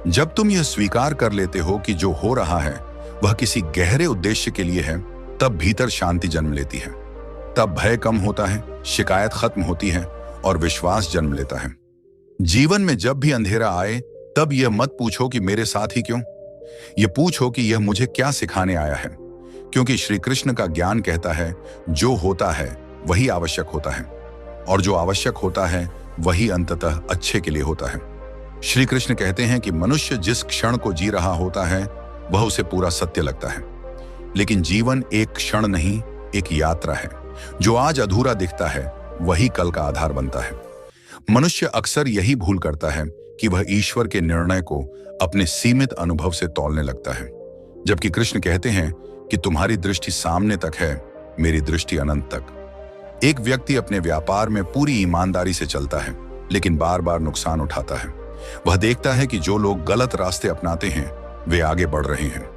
जब तुम यह स्वीकार कर लेते हो कि जो हो रहा है वह किसी गहरे उद्देश्य के लिए है, तब भीतर शांति जन्म लेती है। तब भय कम होता है, शिकायत खत्म होती है और विश्वास जन्म लेता है। जीवन में जब भी अंधेरा आए, तब यह मत पूछो कि मेरे साथ ही क्यों, यह पूछो कि यह मुझे क्या सिखाने आया है। क्योंकि श्री कृष्ण का ज्ञान कहता है, जो होता है वही आवश्यक होता है, और जो आवश्यक होता है वही अंततः अच्छे के लिए होता है। श्री कृष्ण कहते हैं कि मनुष्य जिस क्षण को जी रहा होता है वह उसे पूरा सत्य लगता है, लेकिन जीवन एक क्षण नहीं, एक यात्रा है। जो आज अधूरा दिखता है वही कल का आधार बनता है। मनुष्य अक्सर यही भूल करता है कि वह ईश्वर के निर्णय को अपने सीमित अनुभव से तौलने लगता है, जबकि कृष्ण कहते हैं कि तुम्हारी दृष्टि सामने तक है, मेरी दृष्टि अनंत तक। एक व्यक्ति अपने व्यापार में पूरी ईमानदारी से चलता है, लेकिन बार बार नुकसान उठाता है। वह देखता है कि जो लोग गलत रास्ते अपनाते हैं वे आगे बढ़ रहे हैं।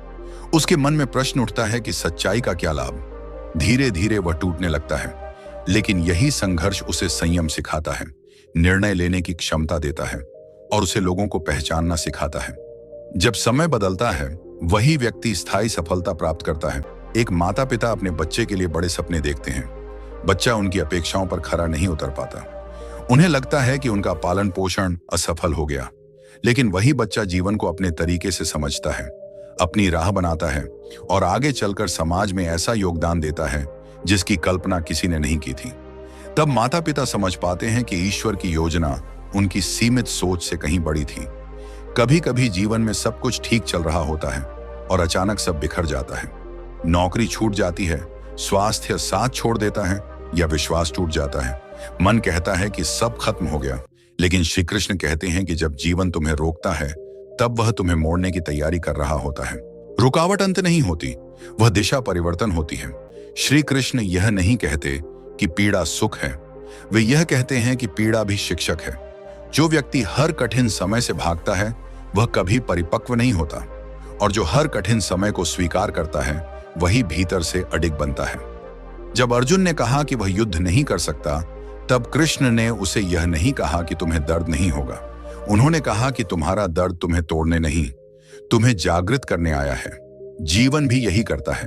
उसके मन में प्रश्न उठता है कि सच्चाई का क्या लाभ। धीरे धीरे वह टूटने लगता है, लेकिन यही संघर्ष उसे संयम सिखाता है, निर्णय लेने की क्षमता देता है और उसे लोगों को पहचानना सिखाता है। जब समय बदलता है, वही व्यक्ति स्थायी सफलता प्राप्त करता है। एक माता पिता अपने बच्चे के लिए बड़े सपने देखते हैं। बच्चा उनकी अपेक्षाओं पर खरा नहीं उतर पाता। उन्हें लगता है कि उनका पालन पोषण असफल हो गया, लेकिन वही बच्चा जीवन को अपने तरीके से समझता है, अपनी राह बनाता है और आगे चलकर समाज में ऐसा योगदान देता है जिसकी कल्पना किसी ने नहीं की थी। तब माता पिता समझ पाते हैं कि ईश्वर की योजना उनकी सीमित सोच से कहीं बड़ी थी। कभी कभी जीवन में सब कुछ ठीक चल रहा होता है और अचानक सब बिखर जाता है। नौकरी छूट जाती है, स्वास्थ्य साथ छोड़ देता है या विश्वास टूट जाता है। मन कहता है कि सब खत्म हो गया, लेकिन श्री कृष्ण कहते हैं कि जब जीवन तुम्हें रोकता है तब वह तुम्हें मोड़ने की तैयारी कर रहा होता है। रुकावट अंत नहीं होती, वह दिशा परिवर्तन होती है। श्री कृष्ण यह नहीं कहते कि पीड़ा सुख है, वे यह कहते हैं कि पीड़ा भी शिक्षक है। जो व्यक्ति हर कठिन समय से भागता है वह कभी परिपक्व नहीं होता, और जो हर कठिन समय को स्वीकार करता है वही भीतर से अडिग बनता है। जब अर्जुन ने कहा कि वह युद्ध नहीं कर सकता, तब कृष्ण ने उसे यह नहीं कहा कि तुम्हें दर्द नहीं होगा। उन्होंने कहा कि तुम्हारा दर्द तुम्हें तोड़ने नहीं, तुम्हें जागृत करने आया है। जीवन भी यही करता है,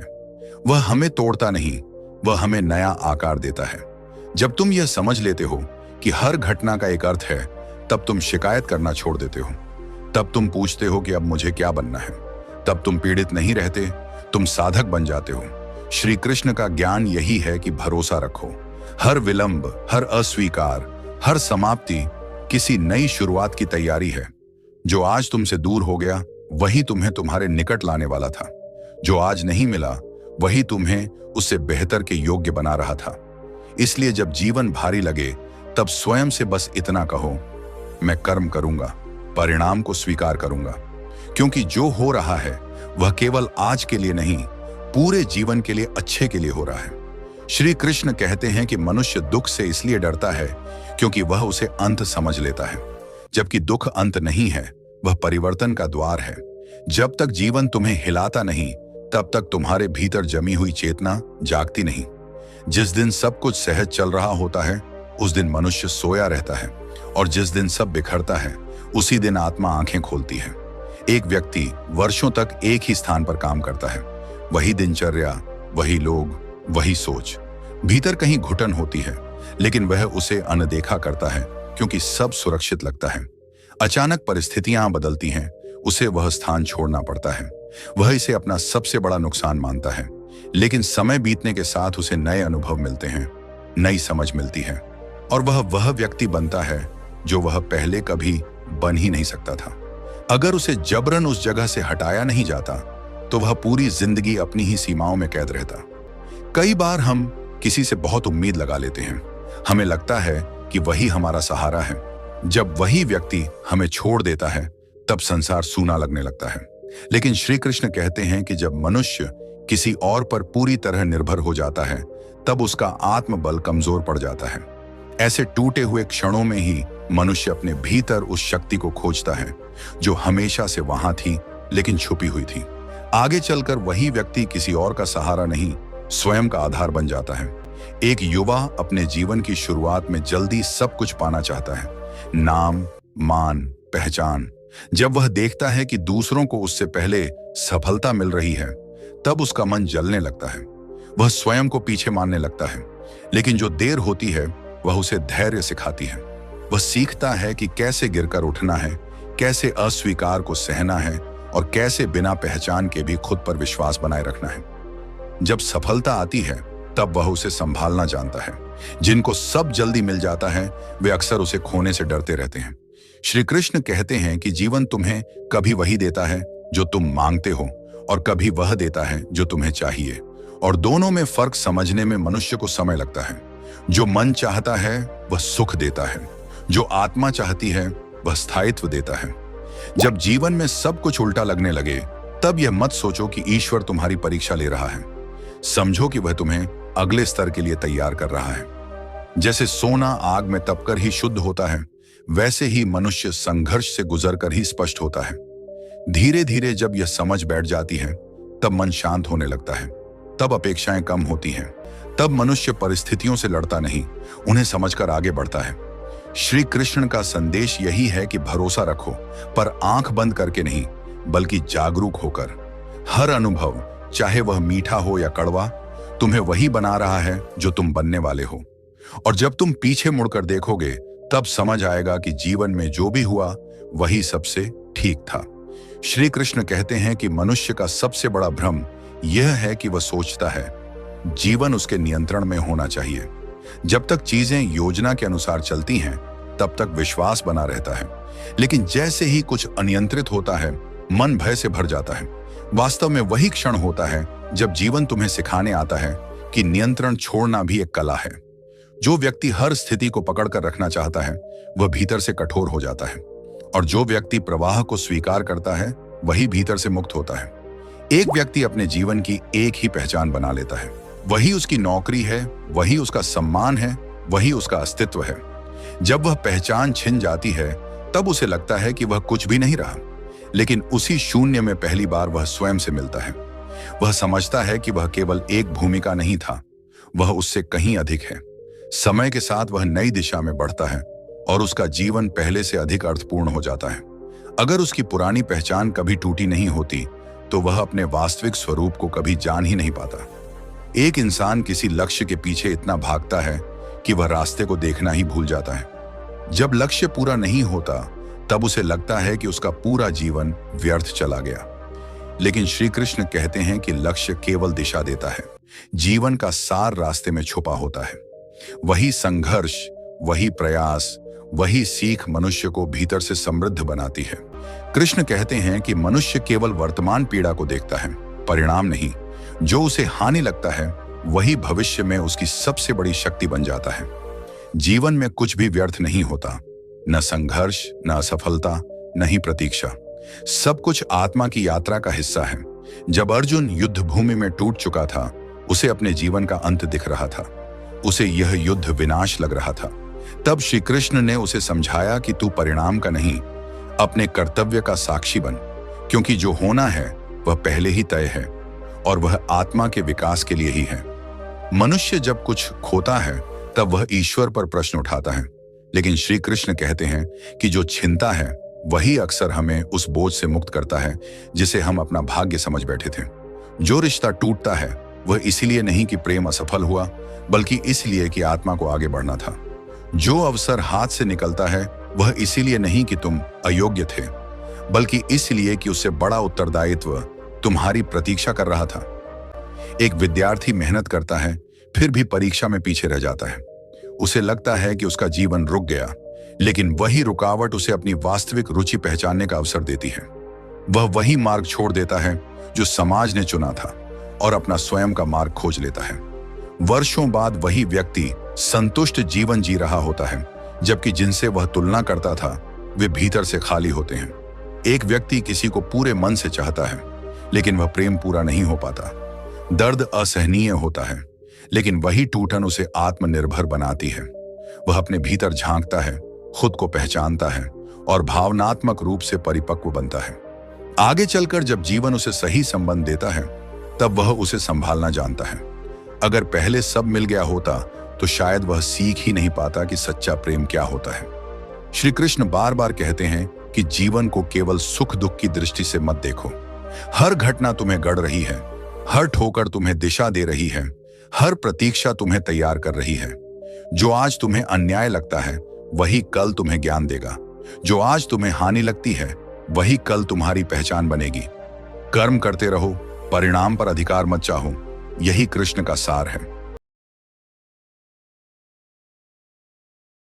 वह हमें तोड़ता नहीं, वह हमें नया आकार देता है। जब तुम यह समझ लेते हो कि हर घटना का एक अर्थ है, तब तुम शिकायत करना छोड़ देते हो। तब तुम पूछते हो कि अब मुझे क्या बनना है। तब तुम पीड़ित नहीं रहते, तुम साधक बन जाते हो। श्री कृष्ण का ज्ञान यही है कि भरोसा रखो। हर विलंब, हर अस्वीकार, हर समाप्ति किसी नई शुरुआत की तैयारी है। जो आज तुमसे दूर हो गया वही तुम्हें तुम्हारे निकट लाने वाला था। जो आज नहीं मिला वही तुम्हें उससे बेहतर के योग्य बना रहा था। इसलिए जब जीवन भारी लगे तब स्वयं से बस इतना कहो, मैं कर्म करूंगा, परिणाम को स्वीकार करूंगा। क्योंकि जो हो रहा है वह केवल आज के लिए नहीं, पूरे जीवन के लिए अच्छे के लिए हो रहा है। श्री कृष्ण कहते हैं कि मनुष्य दुख से इसलिए डरता है क्योंकि वह उसे अंत समझ लेता है, जबकि दुख अंत नहीं है, वह परिवर्तन का द्वार है। जब तक जीवन तुम्हें हिलाता नहीं, तब तक तुम्हारे भीतर जमी हुई चेतना जागती नहीं। जिस दिन सब कुछ सहज चल रहा होता है उस दिन मनुष्य सोया रहता है, और जिस दिन सब बिखरता है उसी दिन आत्मा आंखें खोलती है। एक व्यक्ति वर्षों तक एक ही स्थान पर काम करता है, वही दिनचर्या, वही लोग, वही सोच। भीतर कहीं घुटन होती है, लेकिन वह उसे अनदेखा करता है क्योंकि सब सुरक्षित लगता है। अचानक परिस्थितियां बदलती हैं, उसे वह स्थान छोड़ना पड़ता है। वह इसे अपना सबसे बड़ा नुकसान मानता है, लेकिन समय बीतने के साथ उसे नए अनुभव मिलते हैं, नई समझ मिलती है, और वह व्यक्ति बनता है जो वह पहले कभी बन ही नहीं सकता था। अगर उसे जबरन उस जगह से हटाया नहीं जाता तो वह पूरी जिंदगी अपनी ही सीमाओं में कैद रहता। कई बार हम किसी से बहुत उम्मीद लगा लेते हैं, हमें लगता है कि वही हमारा सहारा है। जब वही व्यक्ति हमें छोड़ देता है तब संसार सूना लगने लगता है। लेकिन श्री कृष्ण कहते हैं कि जब मनुष्य किसी और पर पूरी तरह निर्भर हो जाता है तब उसका आत्मबल कमजोर पड़ जाता है। ऐसे टूटे हुए क्षणों में ही मनुष्य अपने भीतर उस शक्ति को खोजता है जो हमेशा से वहां थी लेकिन छुपी हुई थी। आगे चलकर वही व्यक्ति किसी और का सहारा नहीं, स्वयं का आधार बन जाता है। एक युवा अपने जीवन की शुरुआत में जल्दी सब कुछ पाना चाहता है, नाम, मान, पहचान। जब वह देखता है कि दूसरों को उससे पहले सफलता मिल रही है, तब उसका मन जलने लगता है। वह स्वयं को पीछे मानने लगता है। लेकिन जो देर होती है वह उसे धैर्य सिखाती है। वह सीखता है कि कैसे गिरकर उठना है, कैसे अस्वीकार को सहना है और कैसे बिना पहचान के भी खुद पर विश्वास बनाए रखना है। जब सफलता आती है तब वह उसे संभालना जानता है। जिनको सब जल्दी मिल जाता है वे अक्सर उसे खोने से डरते रहते हैं। श्री कृष्ण कहते हैं कि जीवन तुम्हें कभी वही देता है जो तुम मांगते हो और कभी वह देता है जो तुम्हें चाहिए, और दोनों में फर्क समझने में मनुष्य को समय लगता है। जो मन चाहता है वह सुख देता है, जो आत्मा चाहती है वह स्थायित्व देता है। जब जीवन में सब कुछ उल्टा लगने लगे तब यह मत सोचो कि ईश्वर तुम्हारी परीक्षा ले रहा है। समझो कि वह तुम्हें अगले स्तर के लिए तैयार कर रहा है। जैसे सोना आग में तपकर ही शुद्ध होता है, वैसे ही मनुष्य संघर्ष से गुजरकर ही स्पष्ट होता है। धीरे धीरे जब यह समझ बैठ जाती है तब मन शांत होने लगता है, तब अपेक्षाएं कम होती हैं, तब मनुष्य परिस्थितियों से लड़ता नहीं, उन्हें समझकर आगे बढ़ता है। श्री कृष्ण का संदेश यही है कि भरोसा रखो, पर आंख बंद करके नहीं, बल्कि जागरूक होकर। हर अनुभव, चाहे वह मीठा हो या कड़वा, तुम्हें वही बना रहा है जो तुम बनने वाले हो। और जब तुम पीछे मुड़कर देखोगे तब समझ आएगा कि जीवन में जो भी हुआ वही सबसे ठीक था। श्री कृष्ण कहते हैं कि मनुष्य का सबसे बड़ा भ्रम यह है कि वह सोचता है जीवन उसके नियंत्रण में होना चाहिए। जब तक चीजें योजना के अनुसार चलती हैं तब तक विश्वास बना रहता है, लेकिन जैसे ही कुछ अनियंत्रित होता है मन भय से भर जाता है। वास्तव में वही क्षण होता है जब जीवन तुम्हें सिखाने आता है कि नियंत्रण छोड़ना भी एक कला है। जो व्यक्ति हर स्थिति को पकड़कर रखना चाहता है वह भीतर से कठोर हो जाता है, और जो व्यक्ति प्रवाह को स्वीकार करता है वही भीतर से मुक्त होता है। एक व्यक्ति अपने जीवन की एक ही पहचान बना लेता है, वही उसकी नौकरी है, वही उसका सम्मान है, वही उसका अस्तित्व है। जब वह पहचान छिन जाती है तब उसे लगता है कि वह कुछ भी नहीं रहा, लेकिन उसी शून्य में पहली बार वह स्वयं से मिलता है। वह समझता है कि वह केवल एक भूमिका नहीं था, वह उससे कहीं अधिक है। समय के साथ वह नई दिशा में बढ़ता है और उसका जीवन पहले से अधिक अर्थपूर्ण हो जाता है। अगर उसकी पुरानी पहचान कभी टूटी नहीं होती तो वह अपने वास्तविक स्वरूप को कभी जान ही नहीं पाता। एक इंसान किसी लक्ष्य के पीछे इतना भागता है कि वह रास्ते को देखना ही भूल जाता है। जब लक्ष्य पूरा नहीं होता तब उसे लगता है कि उसका पूरा जीवन व्यर्थ चला गया। लेकिन श्री कृष्ण कहते हैं कि लक्ष्य केवल दिशा देता है, जीवन का सार रास्ते में छुपा होता है। वही संघर्ष, वही प्रयास, वही सीख मनुष्य को भीतर से समृद्ध बनाती है। कृष्ण कहते हैं कि मनुष्य केवल वर्तमान पीड़ा को देखता है, परिणाम नहीं। जो उसे हानि लगता है वही भविष्य में उसकी सबसे बड़ी शक्ति बन जाता है। जीवन में कुछ भी व्यर्थ नहीं होता, न संघर्ष, न असफलता, न ही प्रतीक्षा। सब कुछ आत्मा की यात्रा का हिस्सा है। जब अर्जुन युद्ध भूमि में टूट चुका था उसे अपने जीवन का अंत दिख रहा था, उसे यह युद्ध विनाश लग रहा था। तब श्री कृष्ण ने उसे समझाया कि तू परिणाम का नहीं, अपने कर्तव्य का साक्षी बन, क्योंकि जो होना है वह पहले ही तय है और वह आत्मा के विकास के लिए ही है। मनुष्य जब कुछ खोता है तब वह ईश्वर पर प्रश्न उठाता है, लेकिन श्री कृष्ण कहते हैं कि जो छिनता है वही अक्सर हमें उस बोझ से मुक्त करता है जिसे हम अपना भाग्य समझ बैठे थे। जो रिश्ता टूटता है वह इसीलिए नहीं कि प्रेम असफल हुआ, बल्कि इसलिए कि आत्मा को आगे बढ़ना था। जो अवसर हाथ से निकलता है वह इसीलिए नहीं कि तुम अयोग्य थे, बल्कि इसलिए कि उससे बड़ा उत्तरदायित्व तुम्हारी प्रतीक्षा कर रहा था। एक विद्यार्थी मेहनत करता है फिर भी परीक्षा में पीछे रह जाता है। उसे लगता है कि उसका जीवन रुक गया, लेकिन वही रुकावट उसे अपनी वास्तविक रुचि पहचानने का अवसर देती है। वह वही मार्ग छोड़ देता है जो समाज ने चुना था और अपना स्वयं का मार्ग खोज लेता है। वर्षों बाद वही व्यक्ति संतुष्ट जीवन जी रहा होता है, जबकि जिनसे वह तुलना करता था वे भीतर से खाली होते हैं। एक व्यक्ति किसी को पूरे मन से चाहता है, लेकिन वह प्रेम पूरा नहीं हो पाता। दर्द असहनीय होता है, लेकिन वही टूटन उसे आत्मनिर्भर बनाती है। वह अपने भीतर झांकता है, खुद को पहचानता है और भावनात्मक रूप से परिपक्व बनता है। आगे चलकर जब जीवन उसे सही संबंध देता है तब वह उसे संभालना जानता है। अगर पहले सब मिल गया होता तो शायद वह सीख ही नहीं पाता कि सच्चा प्रेम क्या होता है। श्री कृष्ण बार बार कहते हैं कि जीवन को केवल सुख दुख की दृष्टि से मत देखो। हर घटना तुम्हें गढ़ रही है, हर ठोकर तुम्हें दिशा दे रही है, हर प्रतीक्षा तुम्हें तैयार कर रही है। जो आज तुम्हें अन्याय लगता है वही कल तुम्हें ज्ञान देगा। जो आज तुम्हें हानि लगती है वही कल तुम्हारी पहचान बनेगी। कर्म करते रहो, परिणाम पर अधिकार मत चाहो। यही कृष्ण का सार है।